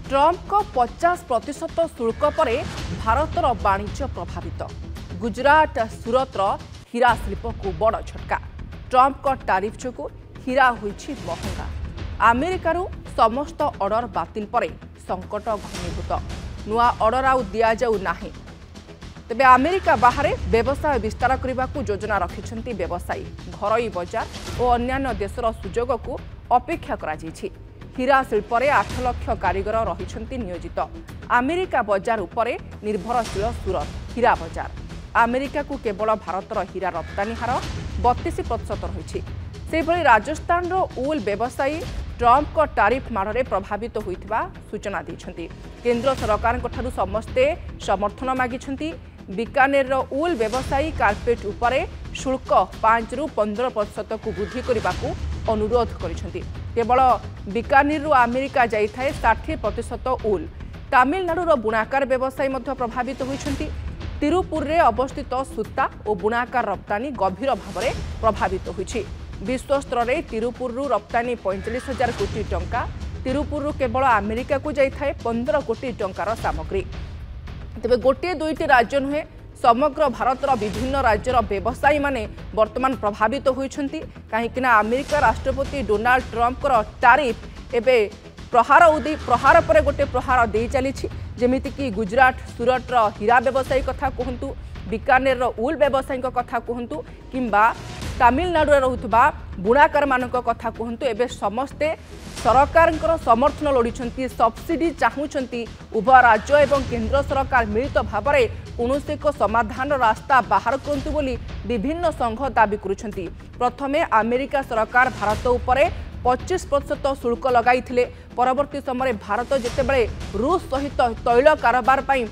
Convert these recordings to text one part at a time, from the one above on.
Trump को 50% शुल्क पर भारतर वाणिज्य प्रभावित। गुजरात सूरतर हीरा शिल्प को बड़ झटका। ट्रंप को टारिफ जो हीरा होइछि महंगा। अमेरिकार समस्त ऑर्डर बातिल पर संकट घनीभूत। नुआ ऑर्डर आउ दिया जाऊ नाही। तेबे अमेरिका बाहर व्यवसाय विस्तार करने को योजना रखिछंती व्यवसायी। घरोई बजार और अन्यान्य देशर सुजोग को अपेक्षा करा जायछि। हीरा शिल्प में 8 लाख कारीगर रहिछंती नियोजित। अमेरिका बजार उपरे निर्भरशील सूरत हीरा बजार। अमेरिका को केवल भारतर हीरा रप्तानी हार 32% रही। से भली राजस्थान उल व्यवसायी ट्रंप को टारिफ माड़े प्रभावित होइथिबा सूचना दैछंती। केंद्र सरकार ठारू समस्ते समर्थन मागिछंती। बीकानेर उल व्यवसायी कार्पेट उपरे शुल्क 5 रु 15% को वृद्धि करने को अनुरोध करिछंती। केवल बीकानेर अमेरिका जाइथाए 60% उल। तमिलनाडुर बुणाकार व्यवसायी मध्य प्रभावित होइछंती। तिरुपुर रे अवस्थित सूता और बुणाकार रप्तानी गभीर भाव में प्रभावित होइछि। विश्व स्तर में तिरुपुर रप्तानी 45,000 कोटी टंका। तिरुपुर केवल अमेरिका को जाइथाए 15 कोटी टंकार सामग्री। तेबे गोटे दुईटी राज्य नुहे समग्र भारतर विभिन्न राज्यर व्यवसायी माने वर्तमान प्रभावित होइछंती। काहेकि ना अमेरिका राष्ट्रपति डोनाल्ड ट्रंप टारिफ एबे प्रहार पर गोटे प्रहार दे चली। जेमिति कि गुजरात सूरतर हीरा व्यवसायी कथा कहतु, बीकानेर उल व्यवसायी कथा कहतु, किंबा तमिलनाडु रहुथबा बुणाकार मानक कथा कहतु। एबे समस्ते सरकार समर्थन लोड़ी सब्सिडी चाहूँगी। उभय राज्य एवं केंद्र सरकार मिलित भाव में कौन एक समाधान रास्ता बाहर करंतु बोली विभिन्न संघ दाबी करुछंती। प्रथमे अमेरिका सरकार भारत उपरे 25% शुल्क लगाई। परवर्ती समय भारत जितेबले रूस सहित तैल कारोबार पर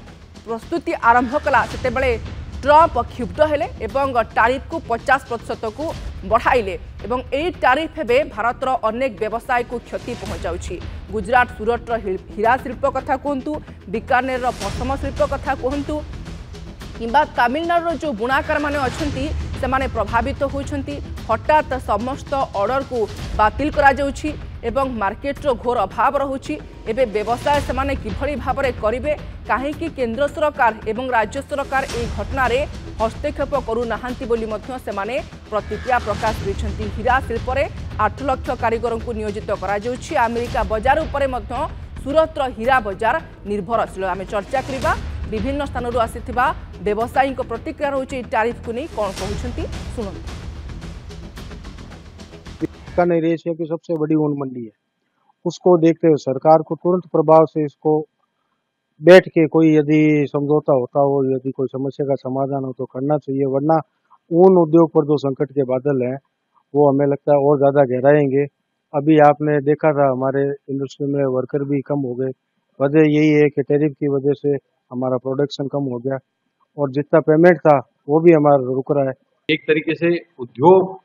प्रस्तुति आरंभ कला सेतेबले ट्रंप क्षुब्ध हेले एवं टारिफ को 50% को बढ़ाइले। एवं एई टारिफ हेबे भारतर अनेक व्यवसाय को क्षति पहुंचाउछि। गुजरात सूरतर हीरा शिल्प कथा कहतु, बीकानेर पशम शिल्प कथा कहतु, किंबा तमिलनाडुर जो बुणाकार माने अछंती सेमाने प्रभावित होइछंती। हठात समस्त ऑर्डर को बातिल करा जाउछि एवं मार्केटर घोर अभाव रहुछि। एबे व्यवसाय सेमाने किभली भाव में करिवे, काहेकि केंद्र सरकार एवं राज्य सरकार एई घटना रे हस्तक्षेप करू नाहांती बोली मध्य सेमाने प्रतिक्रिया प्रकाश करिसंती। हीरा शिल्प में 8 लाख कारीगर को नियोजित करा जाउछि। अमेरिका बजार उपरे मध्य सूरतर हीरा बजार निर्भरशील। आमे चर्चा करिबा विभिन्न स्थानरू आसीथिबा व्यवसायी प्रतिक्रिया रहुछि। टारिफ को नहीं कौन कहउछंती सुनंतु। बीकानेर एशिया की सबसे बड़ी ऊन मंडी है। उसको देखते हुए सरकार को तुरंत प्रभाव से इसको बैठ के कोई यदि समझौता होता हो, यदि कोई समस्या का समाधान हो तो करना चाहिए। वरना ऊन उद्योग पर जो संकट के बादल हैं वो हमें लगता है और ज्यादा गहराएंगे। अभी आपने देखा था हमारे इंडस्ट्री में वर्कर भी कम हो गए। वजह यही है कि टैरिफ की वजह से हमारा प्रोडक्शन कम हो गया और जितना पेमेंट था वो भी हमारा रुक रहा है। एक तरीके से उद्योग,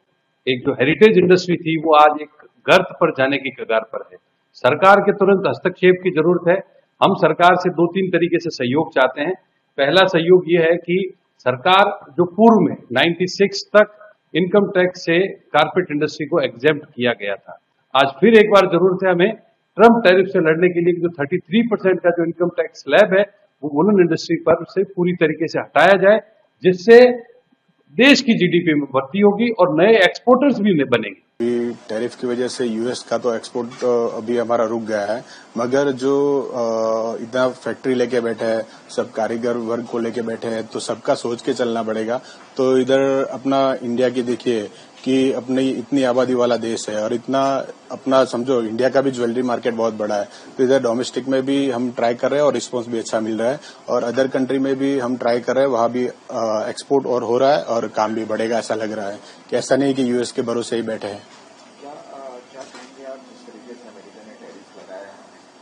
एक जो हेरिटेज इंडस्ट्री थी वो आज एक गर्त पर जाने की कगार पर है। सरकार के तुरंत हस्तक्षेप की जरूरत है। हम सरकार से 2-3 तरीके से सहयोग चाहते हैं। पहला सहयोग ये है कि सरकार जो पूर्व में 96 तक इनकम टैक्स से कारपेट इंडस्ट्री को एग्जेम्प्ट किया गया था, आज फिर एक बार जरूरत है हमें ट्रंप टैरिफ से लड़ने के लिए। जो 33% का जो इनकम टैक्स स्लैब है वो वुलन इंडस्ट्री पर से पूरी तरीके से हटाया जाए, जिससे देश की जीडीपी में वृद्धि होगी और नए एक्सपोर्टर्स भी बनेंगे। टैरिफ की वजह से यूएस का तो एक्सपोर्ट अभी हमारा रुक गया है, मगर जो इतना फैक्ट्री लेके बैठे हैं, सब कारीगर वर्ग को लेके बैठे हैं, तो सबका सोच के चलना पड़ेगा। तो इधर अपना इंडिया की देखिए कि अपनी इतनी आबादी वाला देश है और इतना अपना समझो इंडिया का भी ज्वेलरी मार्केट बहुत बड़ा है। तो इधर डोमेस्टिक में भी हम ट्राई कर रहे हैं और रिस्पांस भी अच्छा मिल रहा है, और अदर कंट्री में भी हम ट्राई कर रहे हैं, वहां भी एक्सपोर्ट और हो रहा है और काम भी बढ़ेगा। ऐसा लग रहा है कि ऐसा नहीं कि यूएस के भरोसे ही बैठे हैं। क्या कहेंगे आप जिस तरीके से अमेरिका ने टैरिफ लगाया है,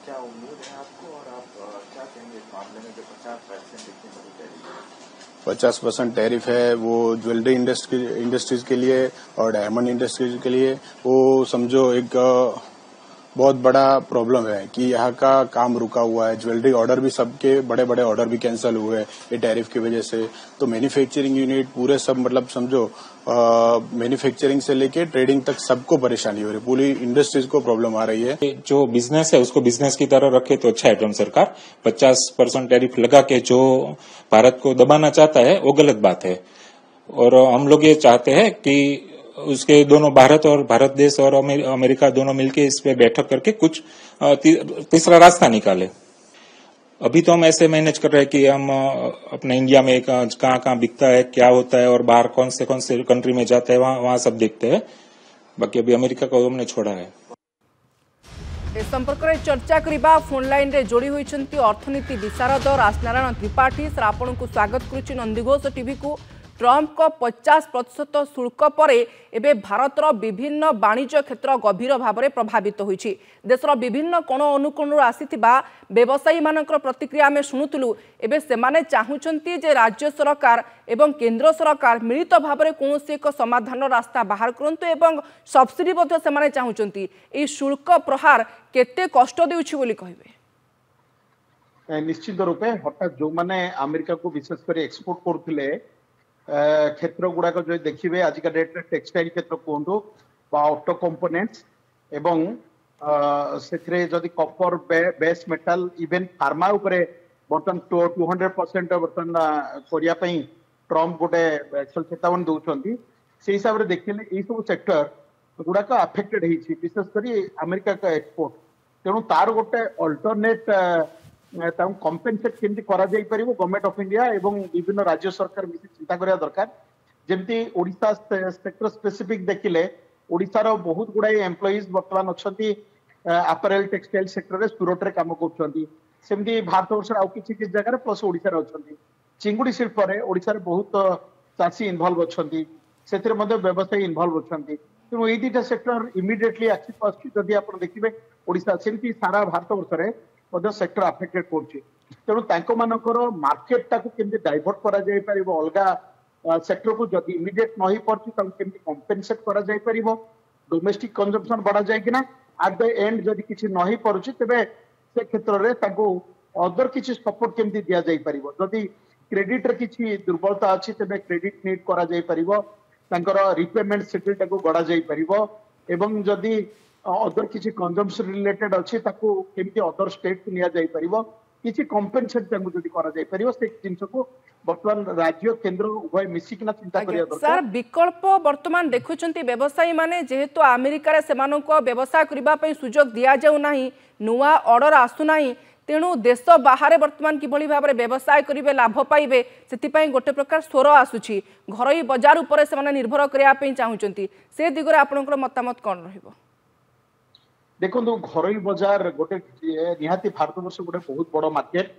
क्या उम्मीद है आपको, और आप क्या कहेंगे इस मामले में जो 50% इतनी बड़ी टैरिफ है? 50% टैरिफ है वो ज्वेलरी इंडस्ट्रीज के लिए और डायमंड इंडस्ट्रीज के लिए वो समझो एक बहुत बड़ा प्रॉब्लम है कि यहाँ का काम रुका हुआ है। ज्वेलरी ऑर्डर भी, सबके बड़े बड़े ऑर्डर भी कैंसिल हुए हैं ये टैरिफ की वजह से। तो मैन्युफैक्चरिंग यूनिट पूरे सब, मतलब समझो मैन्युफैक्चरिंग से लेके ट्रेडिंग तक सबको परेशानी हो रही है, पूरी इंडस्ट्रीज को प्रॉब्लम आ रही है। जो बिजनेस है उसको बिजनेस की तरह रखे तो अच्छा है ट्रम्प सरकार। 50% टैरिफ लगा के जो भारत को दबाना चाहता है वो गलत बात है, और हम लोग ये चाहते हैं कि उसके दोनों, भारत और भारत देश और अमेरिका दोनों मिलके इस पे बैठक करके कुछ तीसरा रास्ता निकाले। अभी तो हम ऐसे मैनेज कर रहे हैं कि हम अपने इंडिया में कहाँ बिकता है, क्या होता है, और बाहर कौन से कंट्री में जाता है, वहाँ सब देखते हैं। बाकी अभी अमेरिका को हमने छोड़ा है। ए संपर्क में चर्चा करबा फोन लाइन रे जोड़ी होइछंती अर्थनीति विशारद राजनारायण त्रिपाठी। सर आपन को स्वागत करुछि नंदीघोष टीवी को। ट्रम्प को 50% शुल्क पर एबे भारतर विभिन्न वाणिज्य क्षेत्र गभीर भाव में प्रभावित होइछि। देशर विभिन्न कोण अनुकोण आसीथिबा व्यवसायी मानकर प्रतिक्रिया आमे शुणुतलु। एबे सेमाने चाहुचंती जे राज्य सरकार एवं केंद्र सरकार मिलित भाव में कौनसी एक समाधान रास्ता बाहर करंतु एवं सब्सिडी मध्ये सेमाने चाहुचंती। ए शुल्क प्रहार केते कष्ट देउछि बोली कहबे? निश्चित रूपे हठात जो माने अमेरिका को विशेषकर एक्सपोर्ट करथिले क्षेत्र गुड़ाक जो देखिए आज का डेट टेक्सटाइल क्षेत्र कहतु ऑटो कंपोनेंट्स एवं से copper base metal even pharma उपरे बर्तन 200% बर्तन करने ट्रम्प गोटे चेतावनी दौरान से हिसाब से देखिए यही सब सेक्टर गुड़ाक अफेक्टेड होती विशेषकर अमेरिका का एक्सपोर्ट। तेणु तार गोटे अल्टरनेट कंपेनसेट केमती करा जाई परिबो गवर्नमेंट ऑफ इंडिया एवं विभिन्न राज्य सरकार मिसी चिंता करिया दरकार। जेमती ओडिशा सेक्टर स्पेसिफिक देखिले ओडिशा रो बहुत गुडाई एम्प्लॉइज वर्तमान अछंती अपैरल टेक्सटाइल सेक्टर रे सूरत रे काम करछंती। सेमती भारत वर्ष आउ किछि किछि जगह रे प्लस ओडिशा रे अछंती। चिंगुडी शिल्प रे ओडिशा रे बहुत चासी इन्वॉल्व अछंती, सेतिर मध्ये व्यवसायी इन्वॉल्व अछंती। तेणु एई दुटा सेक्टर इमिडिएटली आछि पस्की जदि आपण देखिबे ओडिशा सेमती सारा भारत वर्ष रे सेक्टर अफेक्टेड करछि। तेणु तांको मानकर मार्केट टाको केमती डाइवर्ट करा जाय परिबो, अलगा सेक्टर को जदि इमिडिएट नहि परछि ताको केमती कंपेनसेट करा जाय परिबो, डोमेस्टिक कंजम्पशन बढ़ा जाय कि ना, एट द एंड जदि किछि नहि परछि तबे से क्षेत्र रे ताको अदर किछि सपोर्ट केमती दिया जाय परिबो। जदि क्रेडिट रे किछि दुर्बलता अछि तबे क्रेडिट नीड करा जाय परिबो, तांकर रिपेमेंट सेटल टाको गड़ा जाय परिबो, एवं जदि अदर किसी कंजम्पशन रिलेटेड अच्छी ताको केमती अदर स्टेट को निया जाय परिबो, किसी कंपेनसेट तांको जदि करा जाय परिबो से जिंस को वर्तमान राज्य केंद्र उभय मिसिकना चिंता करिया दरकार। सर विकल्प वर्तमान देखुचंती व्यवसायी माने जेहेतु अमेरिका रे सेमानको व्यवसाय करिबा पई सुजोग दिया जाउ नाही, नुवा ऑर्डर आसु नाही, तेणु देश बाहर वर्तमान किभली भाव में व्यवसाय करेंगे लाभ पाइबे से गोटे प्रकार स्वर आसुची। घरोई बजार उपर से निर्भर करने चाहूँगी, से दिगरे आपनकर मतामत कौन रहिबो? देखो घरोई बजार गोटे निहाती भारत वर्ष गोटे बहुत बड़ मार्केट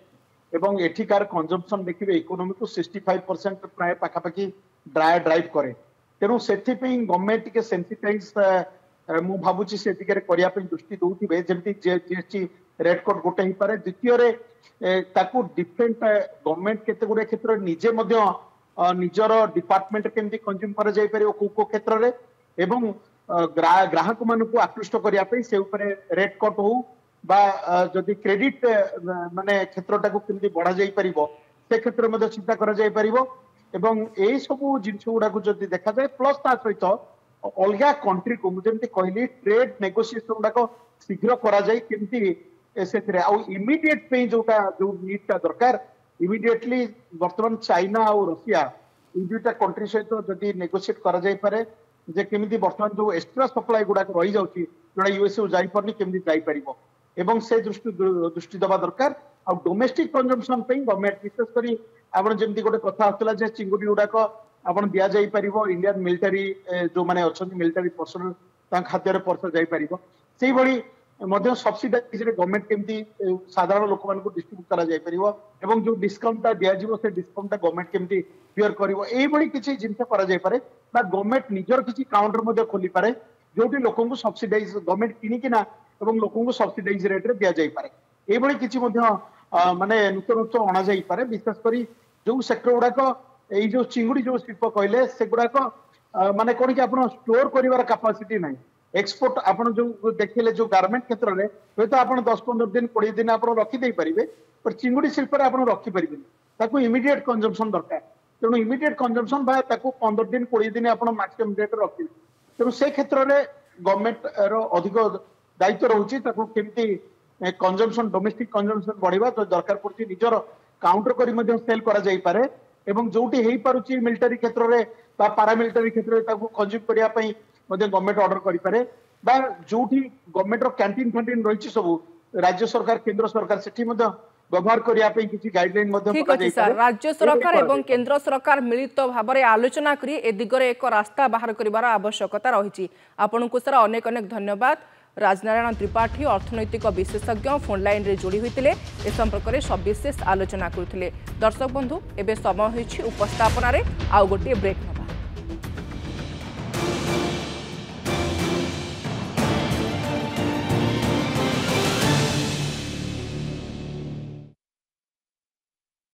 एवं एठिकार कंजम्पशन देखिए इकोनॉमी को 65% प्राय पाखापाखि ड्राइव करे। तेणु से गवर्नमेंट टिके सेंसिटाइज मु भावुची से दृष्टि दौथिबे जेमती जीएसटी रेड कोड गोटे ही पारे। द्वितीय रे ताकू डिफरेंट गवर्नमेंट केते गुडे क्षेत्र निजे मध्य निजर डिपार्टमेंट केमती कंज्यूम करा जाय परियो को क्षेत्र रे एवं ग्राहक मान को आकृष्ट करने से रेड कट हो जदि क्रेडिट माने क्षेत्रटा को केमती बढ़ा जाय परिबो से क्षेत्र में चिंता करा जाय परिबो। एवं यही सब जिनस गुड़ा जदि देखा जाए प्लस ता सहित अलग कंट्री को मुझे कहली ट्रेड नेगोशिएशन गुड़ाक शीघ्र करा जाय केमती से इमिडिएट पे जोटा जो नीडटा दरकार इमिडिएटली वर्तमान चाइना और रशिया इ दुटा कंट्री सहित जदि नेगोशिएट करा जाय पारे जे केमिति वर्तमान जो एक्स्ट्रा सप्लाई गुड़ाक रही जाउची जोड़ा यूएसए जाई परनी केमिति जाई परिबो एवं से दृष्टि दबा दरकार। आ डोमेस्टिक कंजम्पशन पे गवर्नमेंट विशेष करी आपण जेमति गोटे कथा आतला जे चिंगुडी गुड़ाक आपण दिया जाई परिबो इंडियन मिलिटरी जो माने अछन मिलिटरी पर्सनल ता खाद्य रे परसा जाई परिबो सेही भली मध्य सब्सिडाइज रे गवर्नमेंट केमती साधारण लोक मान को डिस्ट्रीब्यूट करा जाय परिबो एवं जो डिस्काउंट ता दिया जिवो से डिस्काउंट ता गवर्नमेंट केमती क्लियर करिवो एही भली किछि जिंस करा जाय पारे बा गवर्नमेंट निजर किछि काउंटर मध्ये खोली पारे जोटी लोकन को सब्सिडाइज गवर्नमेंट किनि किना एवं लोकन को सब्सिडाइज रेट रे दिया जाय पारे एही भली किछि मध्ये माने नूतन अणा जाय पारे। विशेष करी जो सेक्टर गुड़ाक एई जो चिंगुडी जो शिल्प कहले से गुड़ाक माने कोन कि आपण स्टोर करिवार कैपेसिटी नाही एक्सपोर्ट आपण जो देखिले जो गारमेंट क्षेत्र में हूँ तो आप 10-15 दिन 20 दिन आप रखिदे पारे पर चिंगुड़ी शिल्प आप रखिपारे ताकू इमिडिएट कंजम्पशन दरकार तेणु इमिडिएट कंजम्पशन बा 15 दिन 20 दिन आप मैक्सिमम डेट रखिए तेणु से क्षेत्र में गवर्नमेंट अधिक दायित्व रोचे केमती कंजम्पशन डोमेस्टिक कंजम्पशन बढ़िया तो दरकार पड़ती निजर काउंटर करी सेल करा जाई पारे एवं जोटी हेई पारुची मिलिटरी क्षेत्र में बा पारामिलिटरी क्षेत्र में ताकू कंज्यूम करिया पई गवर्नमेंट ऑर्डर करि पारे बा जोटी गवर्नमेंट रो कैंटीन फैंटीन रही सब राज्य सरकार केंद्र सरकार सेठी व्यवहार करने किसी गाइडलाइन ठीक अच्छे सर राज्य सरकार एवं केंद्र सरकार मिलित भाव में आलोचना करी ए दिगरे एक रास्ता बाहर कर आवश्यकता रही आपन को सर अनेक अनेक धन्यवाद राजनारायण त्रिपाठी अर्थनैतिक विशेषज्ञ फोन लाइन रे जोड़ी होते ए संपर्क में सविशेष आलोचना करते दर्शक बंधु एवं समय उपस्थापन आउ गोटे ब्रेक।